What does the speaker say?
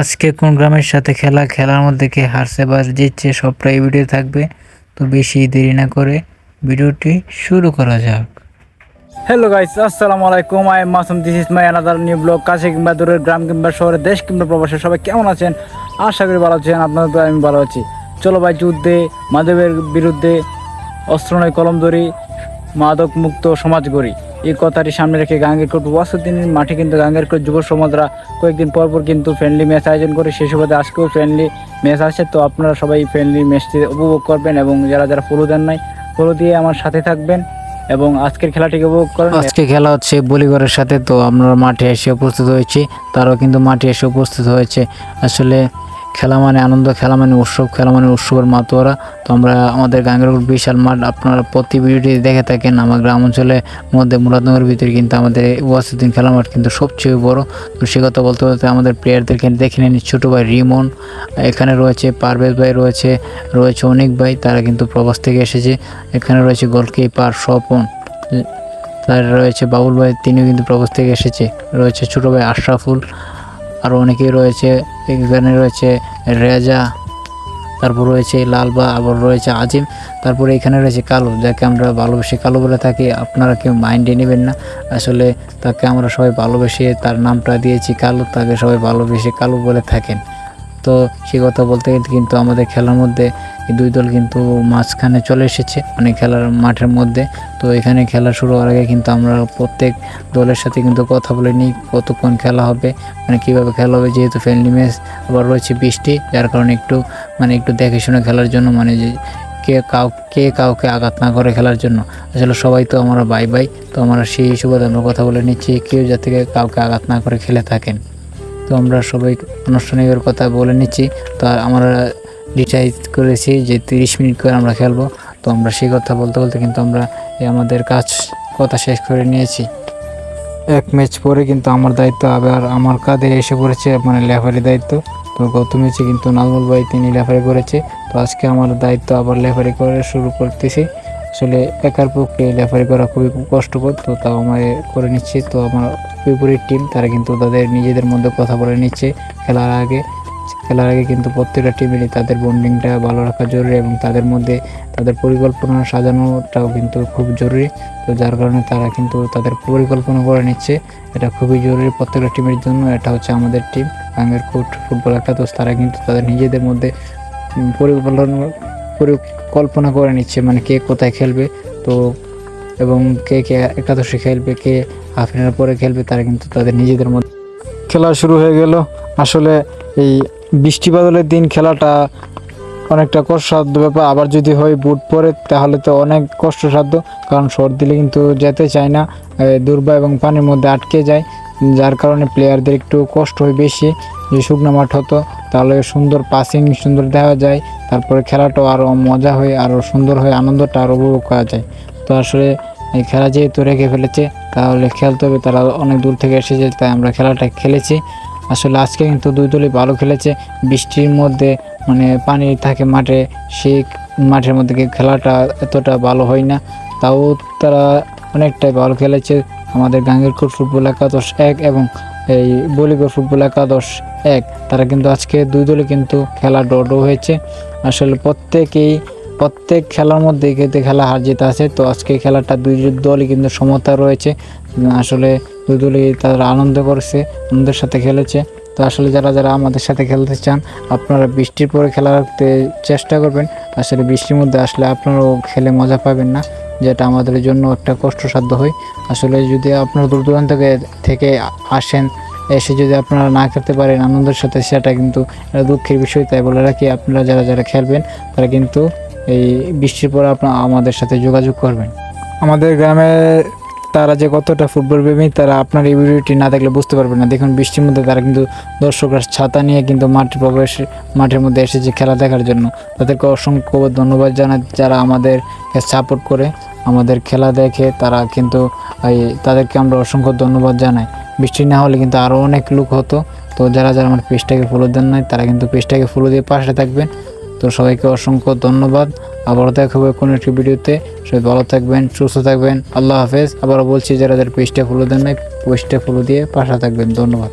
আজকে কোন গ্রামের সাথে খেলার মধ্যে কে হারছে বা জিতছে সবটাই ভিডিও থাকবে। তো বেশি দেরি না করে ভিডিওটি শুরু করা যাক। হ্যালো গাইস, আসসালামু আলাইকুম। I am Masum, this is my another new blog. কাছে কিংবা দূরের, গ্রাম কিংবা শহরে, দেশ কিংবা প্রবাসে সবাই কেমন আছেন? আশা করি ভালো আছেন। আপনাদের তো আমি ভালো আছি। চলো ভাই, যুদ্ধে মাদকের বিরুদ্ধে অস্ত্র নয় কলম ধরি, মাদক মুক্ত সমাজ গড়ি, এই কথাটি সামনে রেখে গাঙ্গেরকোট ওয়াসুদ্দিনের মাঠে কিন্তু গাঙ্গেরকোট যুব সমাজরা কয়েকদিন পর কিন্তু ফ্রেন্ডলি ম্যাচ আয়োজন করে। সেই সুবাদে আজকেও ফ্রেন্ডলি ম্যাচ আছে। তো আপনারা সবাই ফ্রেন্ডলি ম্যাচটি উপভোগ করবেন এবং যারা যারা ফলো দেন নাই, ফলো দিয়ে আমার সাথে থাকবেন এবং আজকের খেলাটিকে উপভোগ করেন। আজকে খেলা হচ্ছে বলিগড়ের সাথে। তো আমরা মাঠে এসে উপস্থিত হয়েছি, তারাও কিন্তু মাঠে এসে উপস্থিত হয়েছে। আসলে খেলা মানে আনন্দ, খেলা মানে উৎসব, খেলা মানে উৎসবের মাতোয়ারা। তো আমরা আমাদের গাঙ্গেরকোট বিশাল মাঠ, আপনারা প্রতি ভিডিওটি দেখে থাকেন। আমার গ্রাম অঞ্চলের মধ্যে মুরাদনগরের ভিতরে কিন্তু আমাদের ওয়াসুদ্দিন খেলা মাঠ কিন্তু সবচেয়ে বড়। তো সে কথা বলতে বলতে আমাদের প্লেয়ারদেরকে দেখে নিন। ছোটো ভাই রিমন এখানে রয়েছে, পারভেজ ভাই রয়েছে অনেক ভাই, তারা কিন্তু প্রবাস থেকে এসেছে। এখানে রয়েছে গোলকিপার স্বপন, তার রয়েছে বাবুল ভাই, তিনিও কিন্তু প্রবাস থেকে এসেছে। রয়েছে ছোটো ভাই আশরাফুল, আরও অনেকেই রয়েছে। এখানে রয়েছে রেজা, তারপর রয়েছে লালবা, আবার রয়েছে আজিম, তারপরে এখানে রয়েছে কালো, যাকে আমরা ভালোবেসে কালো বলে থাকি। আপনারা কেউ মাইন্ডে নেবেন না, আসলে তাকে আমরা সবাই ভালোবেসে তার নামটা দিয়েছি কালো, তাকে সবাই ভালোবেসে কালো বলে থাকেন। তো সে কথা বলতে গেলে কিন্তু আমাদের খেলার মধ্যে দুই দল কিন্তু মাঝখানে চলে এসেছে, মানে খেলার মাঠের মধ্যে। তো এখানে খেলা শুরু হওয়ার আগে কিন্তু আমরা প্রত্যেক দলের সাথে কিন্তু কথা বলে নিই কতক্ষণ খেলা হবে, মানে কীভাবে খেলা হবে। যেহেতু ফ্রেন্ডলি ম্যাচ, আবার রয়েছে বৃষ্টি, যার কারণে একটু দেখে শুনে খেলার জন্য, মানে যে কে কাউকে আঘাত না করে খেলার জন্য। আসলে সবাই তো আমরা ভাই, তো আমরা সেই সুবাদে আমরা কথা বলে নিচ্ছি কেউ যাতে কাউকে আঘাত না করে খেলে থাকেন। তো আমরা সবাই আনুষ্ঠানিকের কথা বলে নিচ্ছি। তো আমরা ডিসাইড করেছি যে 30 মিনিট করে আমরা খেলবো। তো আমরা সেই কথা বলতে বলতে কিন্তু আমরা আমাদের কথা শেষ করে নিয়েছি। এক ম্যাচ পরে কিন্তু আমার দায়িত্ব আবার আমার কাঁধে এসে পড়েছে, মানে লেফারি দায়িত্ব। তো গত ম্যাচে কিন্তু নাজমুল ভাই তিনি লেফারি করেছে, তো আজকে আমার দায়িত্ব আবার লেফারি করে শুরু করতেছি। আসলে একার পক্ষে লেফারি করা খুবই কষ্টকর, তো তাও আমরা করে নিচ্ছি। তো আমার বিপরীত টিম তারা কিন্তু তাদের নিজেদের মধ্যে কথা বলে নিচ্ছে খেলার আগে কিন্তু প্রত্যেকটা টিমেরই তাদের বন্ডিংটা ভালো রাখা জরুরি এবং তাদের মধ্যে তাদের পরিকল্পনা সাজানোটাও কিন্তু খুব জরুরি। তো যার কারণে তারা কিন্তু তাদের পরিকল্পনা করে নিচ্ছে, এটা খুবই জরুরি প্রত্যেকটা টিমের জন্য। এটা হচ্ছে আমাদের টিম গাঙ্গেরকোট ফুটবল একাদশ, তারা কিন্তু তাদের নিজেদের মধ্যে পরিকল্পনা করে নিচ্ছে, মানে কে কোথায় খেলবে, তো এবং কে একাদশে খেলবে, কে হাফ ফাইনাল পরে খেলবে, তারা কিন্তু তাদের নিজেদের মধ্যে খেলা শুরু হয়ে গেল। আসলে এই বৃষ্টি বাদলের দিন খেলাটা অনেকটা কষ্টসাধ্য ব্যাপার, আবার যদি হয় বুট পরে তাহলে তো অনেক কষ্টসাধ্য, কারণ শর্ট দিলে কিন্তু যেতে চায় না, দুর্বা এবং পানির মধ্যে আটকে যায়, যার কারণে প্লেয়ারদের একটু কষ্ট হয় বেশি। যে শুকনো মাঠ হতো তাহলে সুন্দর পাসিং সুন্দর দেওয়া যায়, তারপরে খেলাটাও আরও মজা হয়, আরও সুন্দর হয়, আনন্দটা আরও উপভোগ করা যায়। তো আসলে এই খেলা যেহেতু রেখে ফেলেছে তাহলে খেলতে হবে, তারা অনেক দূর থেকে এসেছে, তাই আমরা খেলাটা খেলেছি। আসলে আজকে কিন্তু দুই দলই ভালো খেলেছে। বৃষ্টির মধ্যে মানে পানি থাকে মাঠে, সেই মাঠের মধ্যে খেলাটা এতটা ভালো হয় না, তাও তারা অনেকটাই ভালো খেলেছে। আমাদের গাঙ্গেরকোট ফুটবল একাদশ 1 এবং এই বলিগড় ফুটবল একাদশ 1, তারা কিন্তু আজকে দুই দলই কিন্তু খেলা ড্র হয়েছে। আসলে প্রত্যেক খেলার মধ্যে কিন্তু খেলা হার জিত আছে। তো আজকে খেলাটা দুই দলই কিন্তু সমতা রয়েছে। আসলে দুই দলই তারা আনন্দ করেছে, আনন্দের সাথে খেলেছে। তো আসলে যারা আমাদের সাথে খেলতে চান আপনারা বৃষ্টির পরে খেলা রাখতে চেষ্টা করবেন। আসলে বৃষ্টির মধ্যে আসলে আপনারাও খেলে মজা পাবেন না, যেটা আমাদের জন্য একটা কষ্টসাধ্য হয়। আসলে যদি আপনারা দূর দূরান্ত থেকে আসেন, এসে যদি আপনারা না খেলতে পারেন আনন্দের সাথে, সেটা কিন্তু দুঃখের বিষয়। তাই বলে রাখি, আপনারা যারা খেলবেন তারা কিন্তু এই বৃষ্টির পর আমাদের সাথে যোগাযোগ করবেন। আমাদের গ্রামে তারা যে কতটা ফুটবল প্রেমী তারা আপনার এই ভিডিওটি না দেখলে বুঝতে পারবেন না। দেখুন বৃষ্টির মধ্যে তারা কিন্তু দর্শকরা ছাতা নিয়ে কিন্তু মাঠের মধ্যে এসেছে খেলা দেখার জন্য। তাদেরকে অসংখ্য ধন্যবাদ জানাই, যারা আমাদেরকে সাপোর্ট করে আমাদের খেলা দেখে, তারা কিন্তু তাদেরকে আমরা অসংখ্য ধন্যবাদ জানাই। বৃষ্টি না হলে কিন্তু আরও অনেক লোক হতো। তো যারা আমার পেজটাকে ফলো দেন নাই তারা কিন্তু পেজটাকে ফলো দিয়ে পাশে থাকবেন। তো সবাইকে অসংখ্য ধন্যবাদ। আবারও দেখা হবে কোনো একটি ভিডিওতে। সবাই ভালো থাকবেন, সুস্থ থাকবেন। আল্লাহ হাফেজ। আবারও বলছি, যারা পেজটা ফলো দেন নাই পেজটা ফলো দিয়ে পাশে থাকবেন। ধন্যবাদ।